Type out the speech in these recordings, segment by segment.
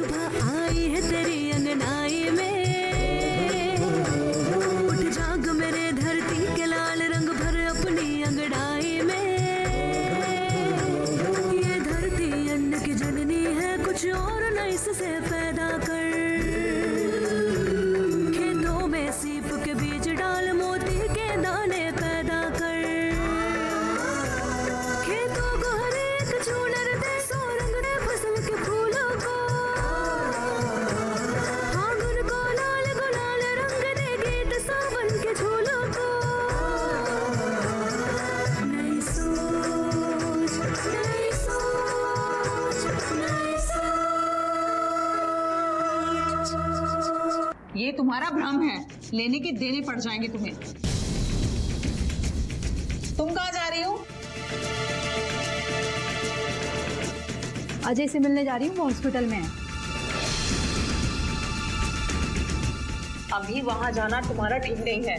सुबह आई है तेरी अंगनाई में, उठ जाग मेरे धरती के लाल रंग भर अपनी अंगड़ाई में। ये धरती अन्न की जननी है, कुछ और न इससे पैदा कर। खेतों में सीप के बीज डाल, मोती के दाने पैदा कर। खेतों को हर एक झूलर दे, सौ रंग दे फसल के फूलों को। फागुन को लाल गुलाल रंग दे, गीत सावन के झूलों को। नई सोच, नई सोच, नई सोच। ये तुम्हारा भ्रम है, लेने के देने पड़ जाएंगे तुम्हें। तुम कहाँ जा रही हो? अजय से मिलने जा रही हूँ, वो हॉस्पिटल में है। अभी वहां जाना तुम्हारा ठीक नहीं है,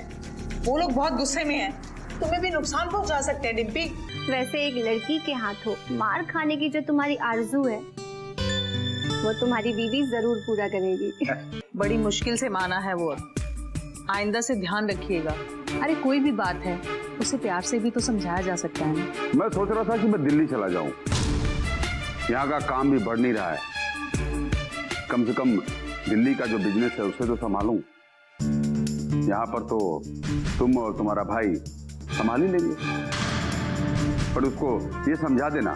वो लोग बहुत गुस्से में हैं, तुम्हें भी नुकसान पहुंचा सकते हैं डिम्पी। वैसे एक लड़की के हाथों मार खाने की जो तुम्हारी आरजू है, वो तुम्हारी बीवी जरूर पूरा करेगी। बड़ी मुश्किल से माना है वो, आइंदा से ध्यान रखिएगा। अरे कोई भी बात है, उसे प्यार से भी तो समझाया जा सकता है ना। मैं सोच रहा था कि मैं दिल्ली चला जाऊं, यहाँ का काम भी बढ़ नहीं रहा है। कम से कम दिल्ली का जो बिजनेस है उसे तो संभालूं। यहाँ पर तो तुम और तुम्हारा भाई संभाल ही लेंगे, पर उसको ये समझा देना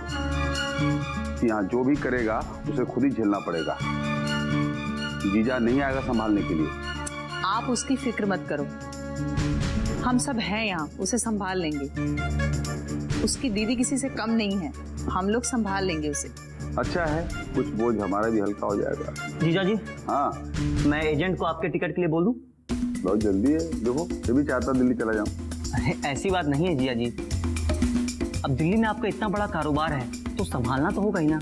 कि यहाँ जो भी करेगा उसे खुद ही झेलना पड़ेगा। जीजा नहीं आएगा संभालने के लिए। आप उसकी फिक्र मत करो, हम सब हैं यहाँ, उसे संभाल लेंगे। उसकी दीदी किसी से कम नहीं है, हम लोग संभाल लेंगे उसे। अच्छा है, कुछ बोझ हमारा भी हल्का हो जाएगा। जीजा जी, हाँ, मैं एजेंट को आपके टिकट के लिए बोल दूं? बहुत जल्दी है, देखो ये भी चाहता दिल्ली चला जाऊं। अरे ऐसी बात नहीं है जीजा जी, अब दिल्ली में आपका इतना बड़ा कारोबार है तो संभालना तो होगा ही ना।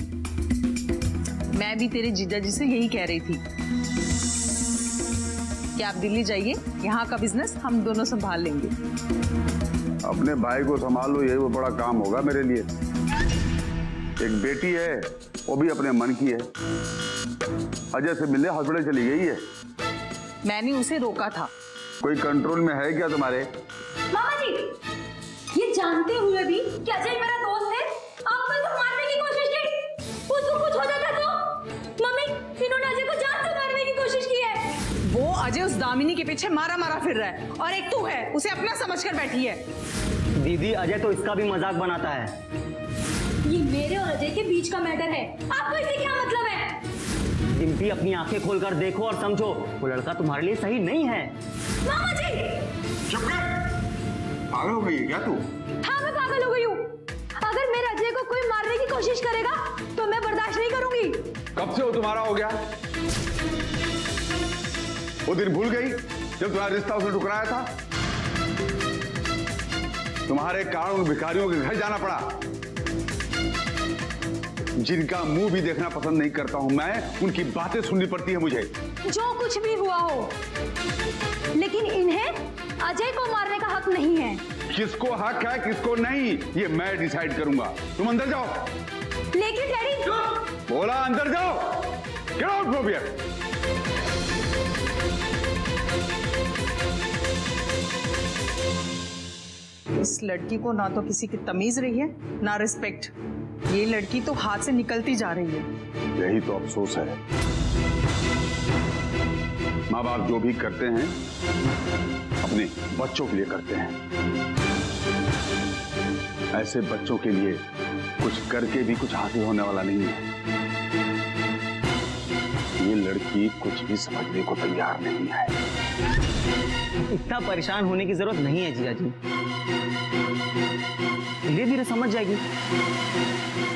मैं भी तेरे जीजा जी से यही कह रही थी कि आप दिल्ली जाइए, यहाँ का बिजनेस हम दोनों संभाल लेंगे। अपने भाई को संभालो, यही वो बड़ा काम होगा मेरे लिए। एक बेटी है, वो भी अपने मन की है। अजय से मिलने हॉस्पिटल चली गई है। मैंने उसे रोका था। कोई कंट्रोल में है क्या तुम्हारे? मामा जी, ये जानते हुए भी कि अजय मेरा दोस्त है, आपने तो मारने की कोशिश की। उसको कुछ हो जाता तो? मम्मी, इन्होंने अजय को जान से मारने की कोशिश की है। वो अजय उस दामिनी के पीछे मारा मारा फिर रहा है, और एक तू है, उसे अपना समझकर बैठी है। दीदी, अजय तो इसका भी मजाक बनाता है। ये मेरे और अजय के बीच का मैटर है, आपको इससे क्या मतलब है? डिम्पी, अपनी आंखें खोलकर देखो और समझो, वो लड़का तुम्हारे लिए सही नहीं है। मामा जी! चुप कर! पागल हो गई है क्या तू? हाँ, मैं पागल हो गई हूँ। अगर मेरे अजय को कोई मारने की कोशिश करेगा तो मैं बर्दाश्त नहीं करूंगी। कब से वो तुम्हारा हो गया? वो दिन भूल गई जब तुम्हारा रिश्ता उसने ठुकराया था? तुम्हारे कारण उन भिखारियों के घर जाना पड़ा, जिनका मुंह भी देखना पसंद नहीं करता हूं मैं, उनकी बातें सुननी पड़ती है मुझे। जो कुछ भी हुआ हो, लेकिन इन्हें अजय को मारने का हक नहीं है। किसको हक है किसको नहीं, ये मैं डिसाइड करूंगा। तुम अंदर जाओ। लेकिन डैडी, बोला अंदर जाओ। Get out from here. इस लड़की को ना तो किसी की तमीज रही है, ना रिस्पेक्ट। ये लड़की तो हाथ से निकलती जा रही है। यही तो अफसोस है। माँ बाप जो भी करते हैं अपने बच्चों के लिए करते हैं। ऐसे बच्चों के लिए कुछ करके भी कुछ हासिल होने वाला नहीं है। ये लड़की कुछ भी समझने को तैयार नहीं है। इतना परेशान होने की जरूरत नहीं है जीजा जी, धीरे धीरे समझ जाएगी।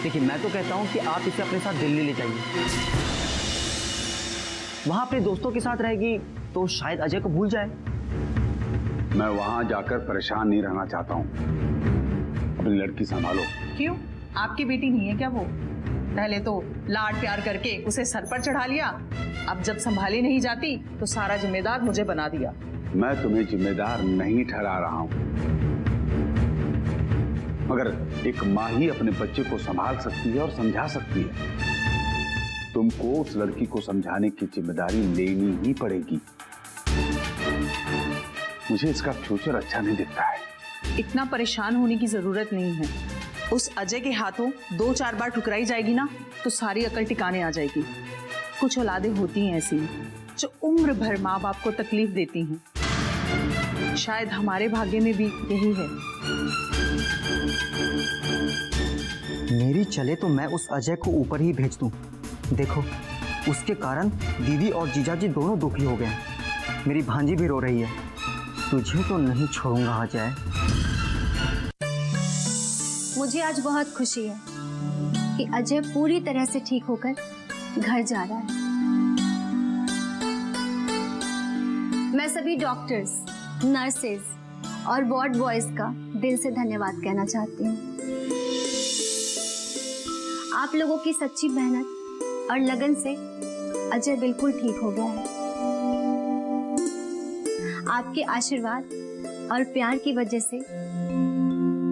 देखिए, मैं तो कहता हूं कि आप इसे अपने साथ दिल्ली ले जाइए। वहां अपने दोस्तों के साथ रहेगी तो शायद अजय को भूल जाए। मैं वहां जाकर परेशान नहीं रहना चाहता हूं। अपनी लड़की संभालो। क्यों, आपकी बेटी नहीं है क्या वो? पहले तो लाड प्यार करके उसे सर पर चढ़ा लिया, अब जब संभाली नहीं जाती तो सारा जिम्मेदार मुझे बना दिया। मैं तुम्हें जिम्मेदार नहीं ठहरा रहा हूं, मगर एक माँ ही अपने बच्चे को संभाल सकती है और समझा सकती है। तुमको उस लड़की को समझाने की जिम्मेदारी लेनी ही पड़ेगी। मुझे इसका फ्यूचर अच्छा नहीं दिखता है। इतना परेशान होने की जरूरत नहीं है। उस अजय के हाथों 2-4 बार ठुकराई जाएगी ना तो सारी अकल टिकाने आ जाएगी। कुछ औलादें होती हैं ऐसी जो उम्र भर माँ बाप को तकलीफ देती हैं। शायद हमारे भाग्य में भी यही है। मेरी चले तो मैं उस अजय को ऊपर ही भेज दूं। देखो, उसके कारण दीदी और जीजाजी दोनों दुखी हो गए हैं। मेरी भांजी भी रो रही है। तुझे तो नहीं छोड़ूंगा अजय। मुझे आज बहुत खुशी है कि अजय पूरी तरह से ठीक होकर घर जा रहा है। मैं सभी डॉक्टर्स, नर्सेज और वार्ड बॉयज का दिल से धन्यवाद कहना चाहती हूँ। आप लोगों की सच्ची मेहनत और लगन से अजय बिल्कुल ठीक हो गया है। आपके आशीर्वाद और प्यार की वजह से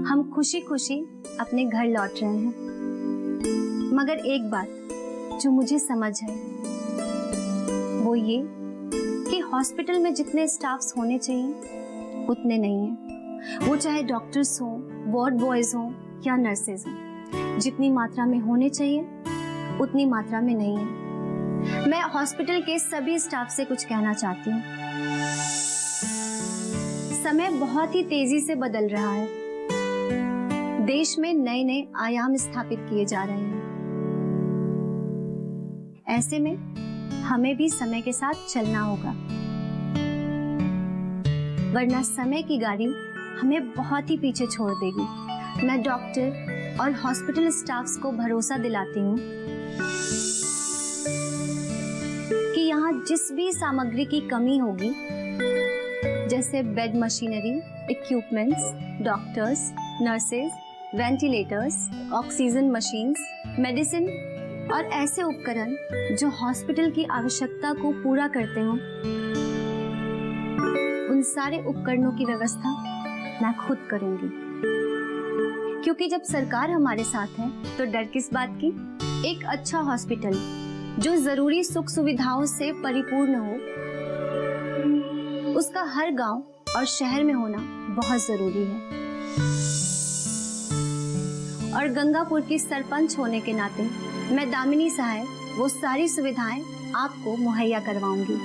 हम खुशी खुशी अपने घर लौट रहे हैं। मगर एक बात जो मुझे समझ है वो ये कि हॉस्पिटल में जितने स्टाफ्स होने चाहिए उतने नहीं हैं। वो चाहे डॉक्टर्स हो, वार्ड बॉयज हो या नर्सेज हो, जितनी मात्रा में होने चाहिए उतनी मात्रा में नहीं है। मैं हॉस्पिटल के सभी स्टाफ से कुछ कहना चाहती हूँ। समय बहुत ही तेजी से बदल रहा है। देश में नए नए आयाम स्थापित किए जा रहे हैं। ऐसे में हमें भी समय के साथ चलना होगा, वरना समय की गाड़ी हमें बहुत ही पीछे छोड़ देगी। मैं डॉक्टर और हॉस्पिटल स्टाफ्स को भरोसा दिलाती हूँ कि यहाँ जिस भी सामग्री की कमी होगी, जैसे bed machinery, equipments, doctors, nurses, ventilators, oxygen machines, medicine और ऐसे उपकरण जो हॉस्पिटल की आवश्यकता को पूरा करते हो, उन सारे उपकरणों की व्यवस्था मैं खुद करूंगी। क्योंकि जब सरकार हमारे साथ है तो डर किस बात की। एक अच्छा हॉस्पिटल जो जरूरी सुख सुविधाओं से परिपूर्ण हो, उसका हर गांव और शहर में होना बहुत जरूरी है। और गंगापुर की सरपंच होने के नाते मैं दामिनी सहाय वो सारी सुविधाएं आपको मुहैया करवाऊंगी।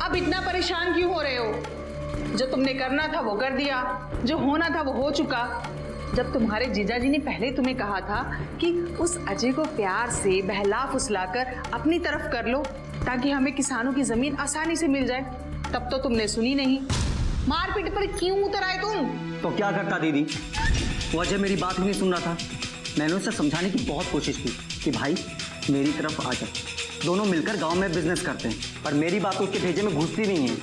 अब इतना परेशान क्यों हो रहे हो? जो तुमने करना था वो कर दिया, जो होना था वो हो चुका। जब तुम्हारे जीजाजी ने पहले तुम्हें कहा था कि उस अजय को प्यार से बहला फुसलाकर अपनी तरफ कर लो ताकि हमें किसानों की जमीन आसानी से मिल जाए, तब तो तुमने सुनी नहीं। मारपीट पर क्यों उतर आए तुम? तो क्या करता दीदी, वो अजय मेरी बात ही नहीं सुन रहा था। मैंने उसे समझाने की बहुत कोशिश की कि भाई मेरी तरफ आ जा, दोनों मिलकर गांव में बिजनेस करते हैं, पर मेरी बात उसके भेजे में घुसती नहीं है।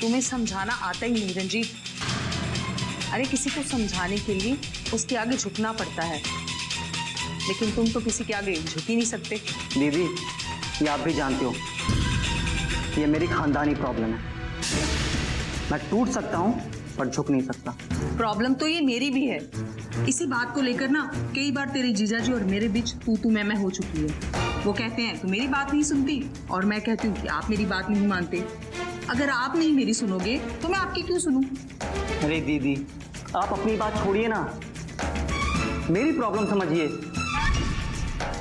तुम्हें समझाना आता ही नहीं रंजीत। अरे किसी को समझाने के लिए उसके आगे झुकना पड़ता है, लेकिन तुम तो किसी के आगे झुक ही नहीं सकते। दीदी, ये आप भी जानते हो, ये मेरी खानदानी प्रॉब्लम है। मैं टूट सकता हूँ पर झुक नहीं सकता। प्रॉब्लम तो ये मेरी भी है। इसी बात को लेकर ना कई बार तेरे जीजाजी और मेरे बीच तू मैं हो चुकी है। वो कहते हैं तू मेरी बात नहीं सुनती और मैं कहती हूँ कि आप मेरी बात नहीं मानते। अगर आप नहीं मेरी सुनोगे तो मैं आपकी क्यों सुनूं? अरे दीदी, आप अपनी बात छोड़िए ना, मेरी प्रॉब्लम समझिए।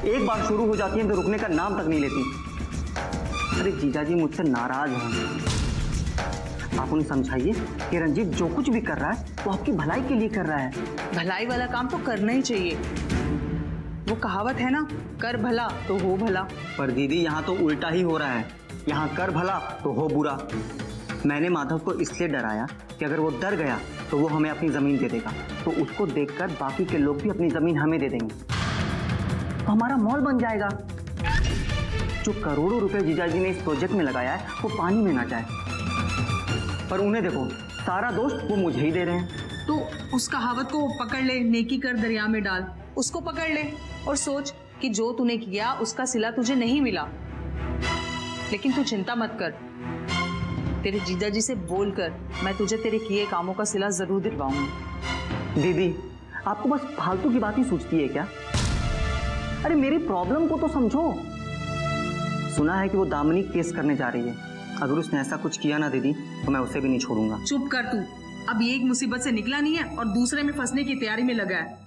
एक बार शुरू हो जाती है तो रुकने का नाम तक नहीं लेती। अरे जीजाजी मुझसे नाराज हैं। आप उन्हें समझाइए कि रंजीत जो कुछ भी कर रहा है वो आपकी भलाई के लिए कर रहा है। भलाई वाला काम तो करना ही चाहिए, वो कहावत है ना, कर भला तो हो भला। पर दीदी यहाँ तो उल्टा ही हो रहा है, यहाँ कर भला तो हो बुरा। मैंने माधव को इसलिए डराया कि अगर वो डर गया तो वो हमें अपनी जमीन दे देगा, तो उसको देखकर बाकी के लोग भी अपनी जमीन हमें दे देंगे, तो हमारा मॉल बन जाएगा। जो करोड़ों रुपए जीजाजी ने इस प्रोजेक्ट में लगाया है वो पानी में ना जाए। पर उन्हें देखो, सारा दोष वो मुझे ही दे रहे हैं। तो उस कहावत को पकड़ ले, नेकी कर दरिया में डाल, उसको पकड़ ले और सोच कि जो तूने किया उसका सिला तुझे नहीं मिला। लेकिन तू चिंता मत कर, तेरे जीजाजी से बोलकर मैं तुझे तेरे किए कामों का सिला जरूर दिलवाऊंगी। दीदी आपको बस फालतू की बात ही सूझती है क्या? अरे मेरी प्रॉब्लम को तो समझो। सुना है कि वो दामिनी केस करने जा रही है। अगर उसने ऐसा कुछ किया ना दीदी तो मैं उसे भी नहीं छोड़ूंगा। चुप कर तू, अब ये एक मुसीबत से निकला नहीं है और दूसरे में फंसने की तैयारी में लगा है।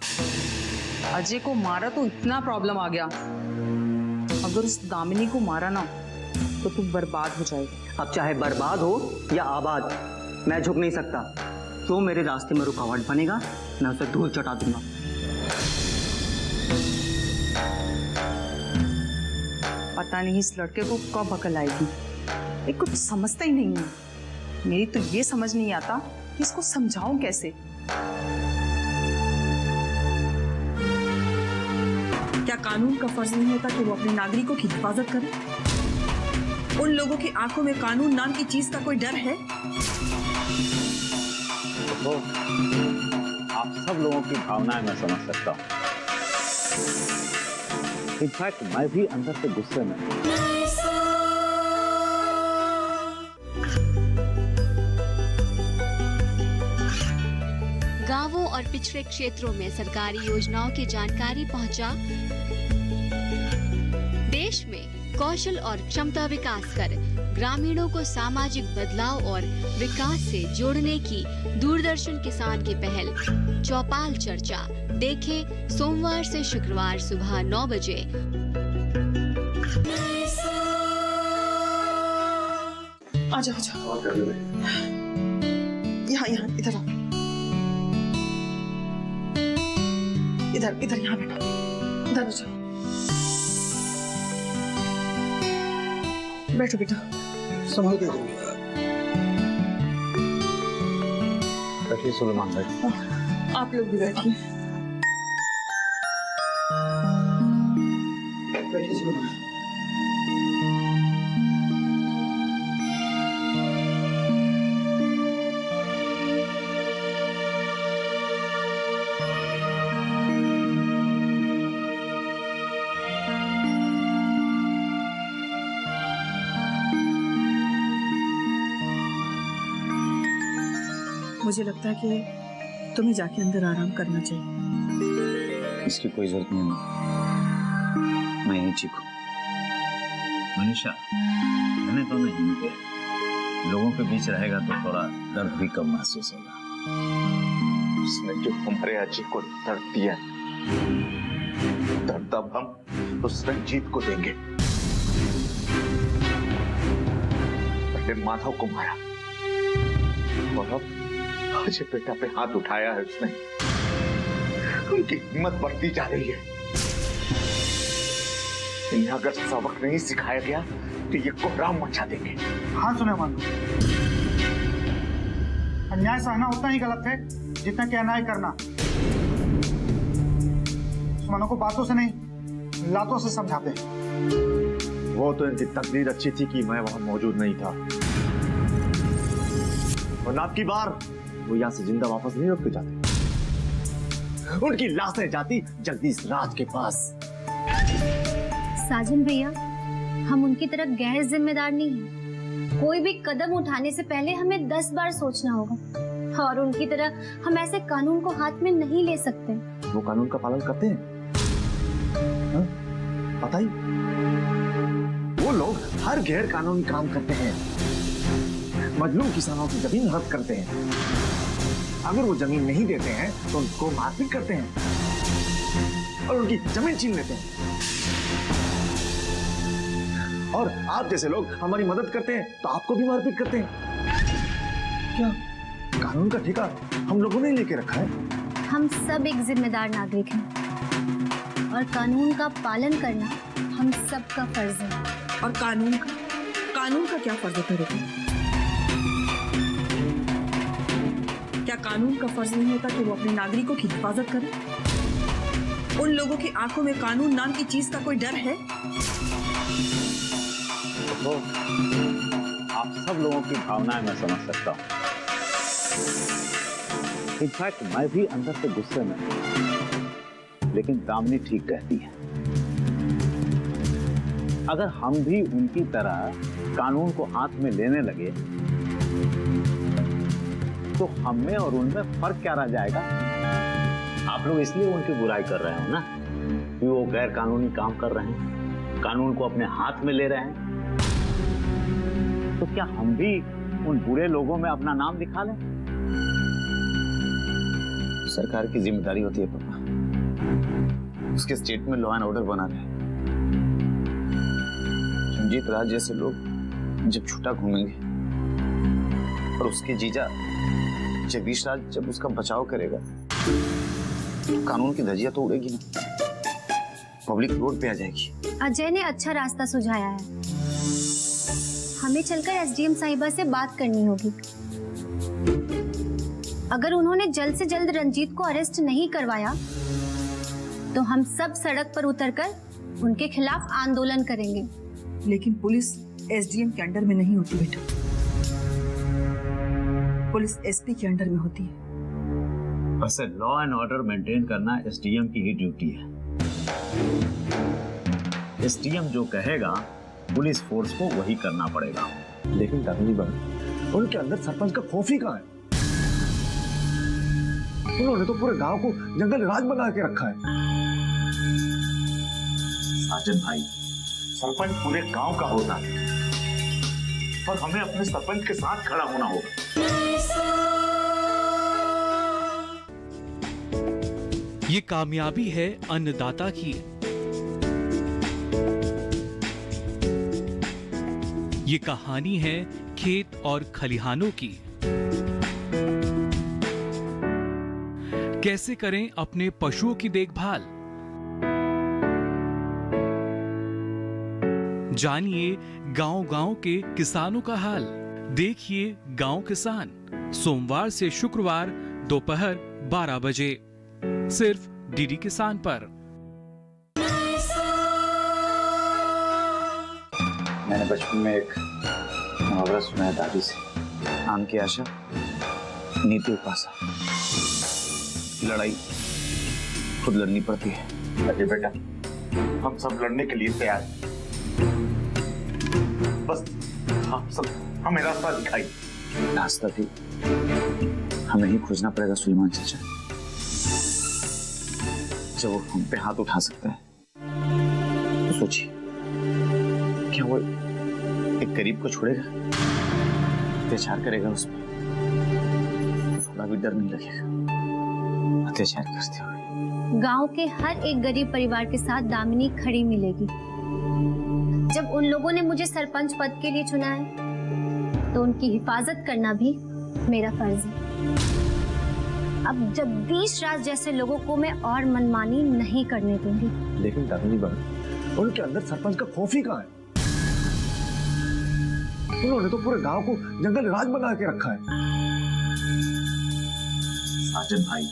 अजय को मारा तो इतना प्रॉब्लम आ गया, अगर उस दामिनी को मारा ना तो तू बर्बाद हो जाएगा। अब चाहे बर्बाद हो या आबाद, मैं झुक नहीं सकता। जो मेरे रास्ते में रुकावट बनेगा मैं उसे धूल चटा दूंगा। पता नहीं इस लड़के को कब अकल आएगी, ये कुछ समझता ही नहीं है। मेरी तो ये समझ नहीं आता कि इसको समझाऊं कैसे। क्या कानून का फर्ज नहीं होता कि वो अपने नागरिकों की हिफाजत करे? उन लोगों की आंखों में कानून नाम की चीज का कोई डर है? तो आप सब लोगों की भावनाएं मैं समझ सकता हूँ। इनफैक्ट मैं भी अंदर से गुस्से में। गांवों और पिछड़े क्षेत्रों में सरकारी योजनाओं की जानकारी पहुंचा। देश में कौशल और क्षमता विकास कर ग्रामीणों को सामाजिक बदलाव और विकास से जोड़ने की दूरदर्शन किसान की पहल चौपाल चर्चा देखें सोमवार से शुक्रवार सुबह 9 बजे। आजा आजा, यहाँ यहाँ इधर आओ, इधर इधर यहाँ बैठो, इधर जाओ, बैठो बेटा, संभाल के बैठिए सुलेमान भाई। आप लोग भी बैठिए। बैठिए सुलेमान। मुझे लगता है कि तुम्हें जाके अंदर आराम करना चाहिए। इसकी कोई जरूरत नहीं है, मैं यहीं ठीक हूँ। मनीषा, मैंने तो नहीं किया। लोगों के बीच रहेगा तो थोड़ा दर्द भी कम महसूस होगा। उसने जो हमारे अजय को दर्द दिया, दर्द अब हम उस रंजीत को देंगे। पहले माधव को मारा और अब अजय बेटा पे हाथ उठाया है उसने। उनकी हिम्मत बढ़ती जा रही है। इन्हें अगर सबक नहीं सिखाया गया तो ये कोहराम मचा देंगे। हाँ सुलेमान, अन्याय सहना उतना ही गलत है जितना कि अन्याय करना। दुश्मनों को बातों से नहीं लातों से समझाते हैं। वो तो इनकी तकदीर अच्छी थी कि मैं वहां मौजूद नहीं था, और अब की बार वो यहाँ से जिंदा वापस नहीं लौट के जाते। उनकी लाशें जाती जगदीश राज के पास। साजन भैया, हम उनकी तरह गैर जिम्मेदार नहीं हैं। कोई भी कदम उठाने से पहले हमें 10 बार सोचना होगा, और उनकी तरह हम ऐसे कानून को हाथ में नहीं ले सकते। वो कानून का पालन करते हैं? पता ही, वो लोग हर गैर कानूनी काम करते हैं। मजलूम किसानों की जमीन हड़प करते हैं। अगर वो जमीन नहीं देते हैं तो उनको मारपीट करते हैं और उनकी जमीन छीन लेते हैं। और आप जैसे लोग हमारी मदद करते हैं तो आपको भी मारपीट करते हैं। क्या कानून का ठेका हम लोगों ने लेके रखा है? हम सब एक जिम्मेदार नागरिक हैं। और कानून का पालन करना हम सबका फर्ज है। और कानून का क्या फर्ज है तेरे को? क्या कानून का फर्ज नहीं होता कि वो अपने नागरिकों की हिफाजत करे? उन लोगों की आंखों में कानून नाम की चीज का कोई डर है? तो आप सब लोगों की भावनाएं मैं समझ सकता हूं। इनफैक्ट मैं भी अंदर से गुस्से में हूं। लेकिन दामिनी ठीक कहती है, अगर हम भी उनकी तरह कानून को हाथ में लेने लगे तो हम में और उनमें फर्क क्या रह जाएगा? आप लोग इसलिए उनकी बुराई कर रहे हो ना कि वो गैर कानूनी काम कर रहे हैं, कानून को अपने हाथ में ले रहे हैं। तो क्या हम भी उन बुरे लोगों में अपना नाम लिखा लें? सरकार की जिम्मेदारी होती है पापा, उसके स्टेट में लॉ एंड ऑर्डर बना रहे। रंजीत राज जैसे लोग जब छुट्टा घूमेंगे और उसके जीजा जगदीश राज जब उसका बचाव करेगा तो कानून की धज्जियां तो उड़ेगी ना, पब्लिक रोड पे आ जाएगी। अजय ने अच्छा रास्ता सुझाया है। हमें चलकर एसडीएम साहिबा से बात करनी होगी। अगर उन्होंने जल्द से जल्द रंजीत को अरेस्ट नहीं करवाया तो हम सब सड़क पर उतरकर उनके खिलाफ आंदोलन करेंगे। लेकिन पुलिस एसडीएम के अंडर में नहीं होती बेटा, पुलिस एसपी के अंडर में होती है। वैसे लॉ एंड ऑर्डर मेंटेन करना एसडीएम की ही ड्यूटी है। एसडीएम जो कहेगा पुलिस फोर्स को वही करना पड़ेगा। लेकिन दामिनी बहन, उनके अंदर सरपंच का खौफ ही कहाँ है? उन्होंने तो पूरे गांव को जंगल राज बना के रखा है। साजन भाई, सरपंच पूरे गांव का होता है और हमें अपने सरपंच के साथ खड़ा होना होगा। ये कामयाबी है अन्नदाता की। ये कहानी है खेत और खलिहानों की। कैसे करें अपने पशुओं की देखभाल, जानिए गांव-गांव के किसानों का हाल। देखिए गांव किसान, सोमवार से शुक्रवार दोपहर 12 बजे सिर्फ डीडी किसान पर। मैंने बचपन में एक मुहावरा सुना है दादी से, आम की आशा नीति उपासा। लड़ाई खुद लड़नी पड़ती है। अजय बेटा, हम सब लड़ने के लिए तैयार हैं। बस आप सब हमें रास्ता दिखाई। रास्ता भी हमें ही खोजना पड़ेगा सुलेमान चाचा। जब वो हम पे हाथ उठा सकता है तो सोचिए, क्या वो एक गरीब को छोड़ेगा, अत्याचार करेगा उस पर? थोड़ा भी डर नहीं लगेगा अत्याचार करते हुए? गांव के हर एक गरीब परिवार के साथ दामिनी खड़ी मिलेगी। जब उन लोगों ने मुझे सरपंच पद के लिए चुना है तो उनकी हिफाजत करना भी मेरा फर्ज है। अब जगदीश राज जैसे लोगों को मैं और मनमानी नहीं करने दूंगी। लेकिन दामिनी बहन, उनके अंदर सरपंच का खौफ ही कहाँ है? उन्होंने तो पूरे गांव को जंगल राज बना के रखा है। साजन भाई,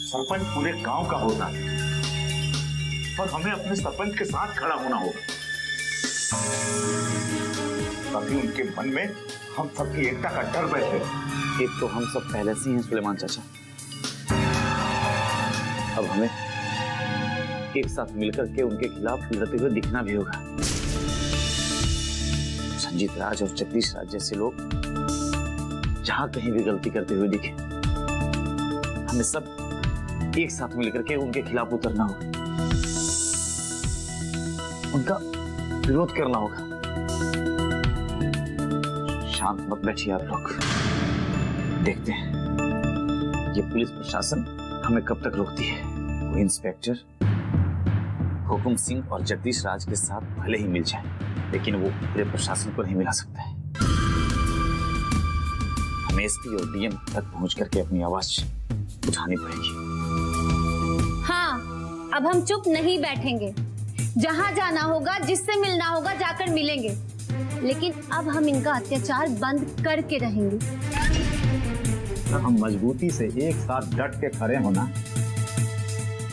सरपंच पूरे गांव का होता है और हमें अपने सरपंच के साथ खड़ा होना होगा, ताकि उनके मन में हम सबकी एकता का डर बैठे। एक तो हम सब पहले से ही हैं सुलेमान चाचा, अब हमें एक साथ मिलकर के उनके खिलाफ लड़ते हुए दिखना भी होगा। संजीत राज और जगदीश राज जैसे लोग जहां कहीं भी गलती करते हुए दिखे, हमें सब एक साथ मिलकर के उनके खिलाफ उतरना होगा, उनका विरोध करना होगा। शांत मत बैठिए आप लोग, देखते हैं ये पुलिस प्रशासन हमें कब तक रोकती है। वो इंस्पेक्टर हुकुम सिंह और जगदीश राज के साथ भले ही मिल जाए, लेकिन वो पूरे प्रशासन को नहीं मिला सकता है। हमें एसपी और डीएम तक पहुंच करके अपनी आवाज उठानी पड़ेगी। हाँ, अब हम चुप नहीं बैठेंगे। जहां जाना होगा, जिससे मिलना होगा, जाकर मिलेंगे, लेकिन अब हम इनका अत्याचार बंद करके रहेंगे। हम मजबूती से एक साथ डट के खड़े होना,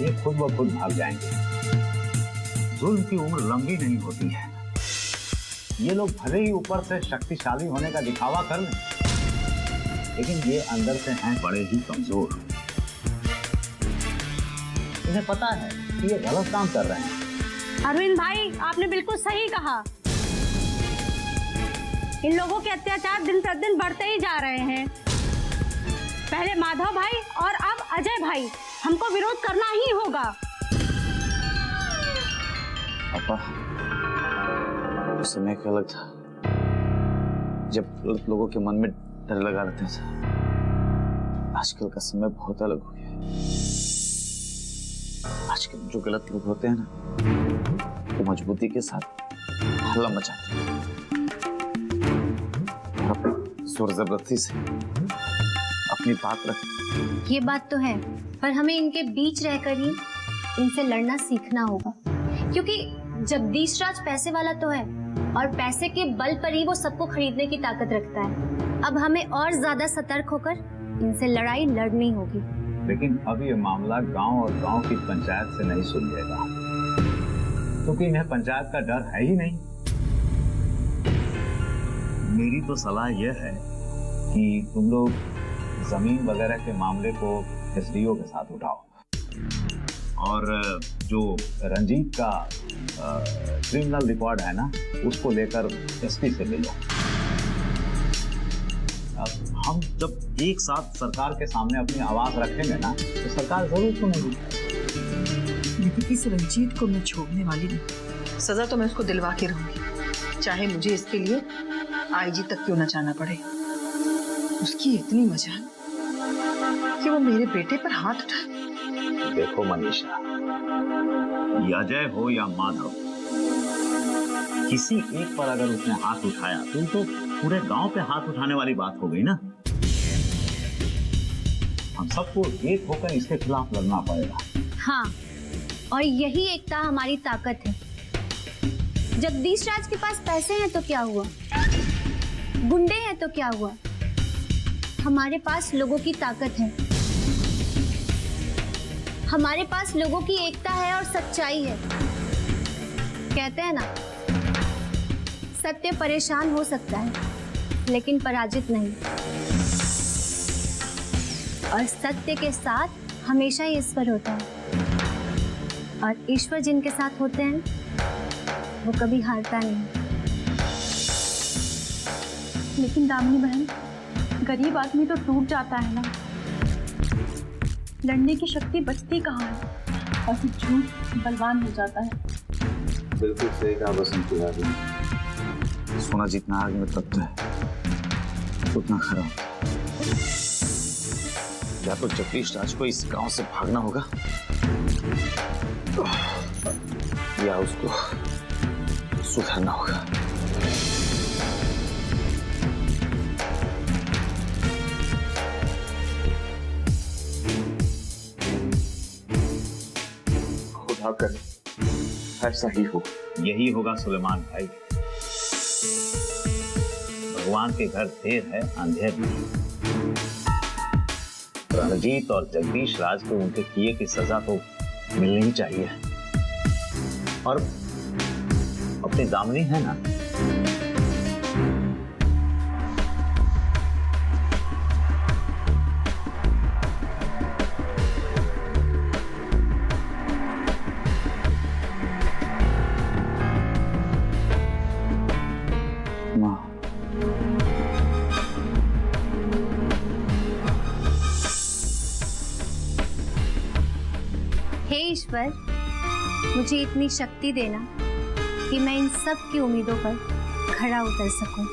ये खुद ब खुद भाग जाएंगे। जुल्म की उम्र लंबी नहीं होती है। ये लोग भले ही ऊपर से शक्तिशाली होने का दिखावा कर लें, लेकिन ये अंदर से हैं बड़े ही कमजोर। इन्हें पता है कि ये गलत काम कर रहे हैं। अरविंद भाई, आपने बिल्कुल सही कहा। इन लोगों के अत्याचार दिन प्रतिदिन बढ़ते ही जा रहे हैं। पहले माधव भाई और अब अजय भाई, हमको विरोध करना ही होगा। पापा, उस समय क्या अलग था जब गलत लोगों के मन में डर लगा रहता था। आजकल का समय बहुत अलग हो गया है। आजकल जो गलत लोग होते हैं ना, वो मजबूती के साथ हल्ला मचाते हैं और जोर जबरदस्ती से अपनी बात रख। ये बात तो है, पर हमें इनके बीच रहकर ही इनसे लड़ना सीखना होगा, क्योंकि जगदीश राज पैसे वाला तो है और पैसे के बल पर ही वो सबको खरीदने की ताकत रखता है। अब हमें और ज्यादा सतर्क होकर इनसे लड़ाई लड़नी होगी। लेकिन अब ये मामला गांव और गांव की पंचायत से नहीं सुलझेगा, क्योंकि इन्हें पंचायत का डर है ही नहीं। मेरी तो सलाह यह है कि तुम लोग जमीन वगैरह के मामले को एसडीओ के साथ उठाओ और जो रंजीत का क्रिमिनल रिकॉर्ड है ना, उसको लेकर एसपी से मिलो। हम जब एक साथ सरकार के सामने अपनी आवाज रखेंगे ना, तो सरकार जरूर सुनेगी। लेकिन इस रंजीत को मैं छोड़ने वाली नहीं। सजा तो मैं उसको दिलवा के रहूंगी, चाहे मुझे इसके लिए आईजी तक क्यों न जाना पड़े। उसकी इतनी मजाल कि वो मेरे बेटे पर हाथ उठाए। देखो मनीषा, या अजय हो या माधव, किसी एक पर अगर उसने हाथ उठाया तो पूरे गांव पे हाथ उठाने वाली बात हो गई ना। हम सबको एक होकर इसके खिलाफ लड़ना पड़ेगा। हाँ, और यही एकता हमारी ताकत है। जगदीश राज के पास पैसे हैं तो क्या हुआ, गुंडे हैं तो क्या हुआ, हमारे पास लोगों की ताकत है। हमारे पास लोगों की एकता है और सच्चाई है। कहते हैं ना, सत्य परेशान हो सकता है लेकिन पराजित नहीं, और सत्य के साथ हमेशा ही ईश्वर होता है, और ईश्वर जिनके साथ होते हैं वो कभी हारता नहीं। लेकिन दामिनी बहन, गरीब आदमी तो टूट जाता है ना, लड़ने की शक्ति बचती कहाँ है, और फिर झूठ बलवान हो जाता है। बिल्कुल सही कहा बसंती भाभी। सोना जितना आग में तपता है उतना खरा होता है। या तो जगदीश राज को इस गांव से भागना होगा, या उसको सुधारना होगा। खुदा करे ऐसा ही हो। यही होगा सुलेमान भाई। भगवान के घर देर है अंधेर नहीं। रणजीत और जगदीश राज को उनके किए की सजा तो मिलनी ही चाहिए। और अपनी दामनी है ना, हे ईश्वर, मुझे इतनी शक्ति देना कि मैं इन सब की उम्मीदों पर खरा उतर सकूं।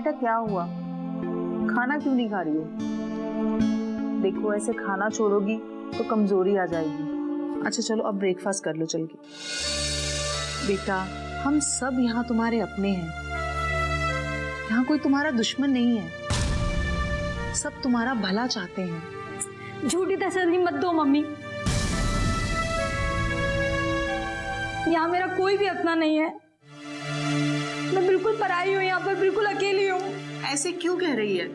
बेटा क्या हुआ, खाना क्यों नहीं खा रही हो? देखो ऐसे खाना छोड़ोगी तो कमजोरी आ जाएगी। अच्छा चलो अब ब्रेकफास्ट कर लो चल के। बेटा हम सब यहाँ तुम्हारे अपने हैं, यहाँ कोई तुम्हारा दुश्मन नहीं है, सब तुम्हारा भला चाहते हैं। झूठी तसल्ली मत दो मम्मी, यहाँ मेरा कोई भी अपना नहीं है। मैं बिल्कुल पराई हूँ, यहाँ पर बिल्कुल अकेली हूँ। ऐसे क्यों कह रही है?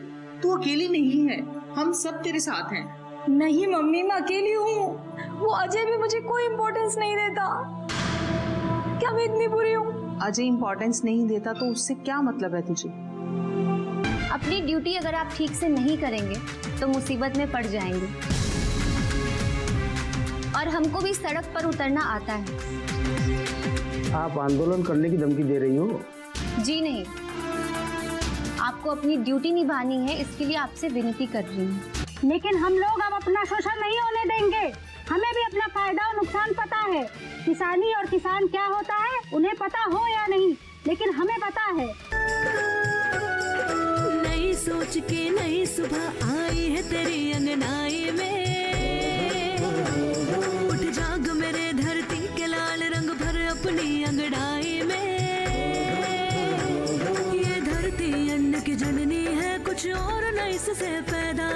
तू अकेली नहीं है, हम सब तेरे साथ हैं। नहीं मम्मी मैं अकेली हूँ, वो अजय भी मुझे कोई इम्पोर्टेंस नहीं देता। क्या मैं इतनी बुरी हूँ? अजय इम्पोर्टेंस नहीं देता तो उससे क्या मतलब है तुझे? अपनी ड्यूटी अगर आप ठीक से नहीं करेंगे तो मुसीबत में पड़ जाएंगे, और हमको भी सड़क पर उतरना आता है। आप आंदोलन करने की धमकी दे रही हो? जी नहीं, आपको अपनी ड्यूटी निभानी है, इसके लिए आपसे विनती कर रही हूँ। लेकिन हम लोग अब अपना शोषण नहीं होने देंगे। हमें भी अपना फायदा और नुकसान पता है। किसानी और किसान क्या होता है उन्हें पता हो या नहीं, लेकिन हमें पता है। नई सोच के नई सुबह आई है तेरी अंगनाई में, उठ जाग मेरे धरती के लाल रंग भर अपनी अंगड़ाई में। ये धरती अन्न की जननी है, कुछ और न इससे पैदा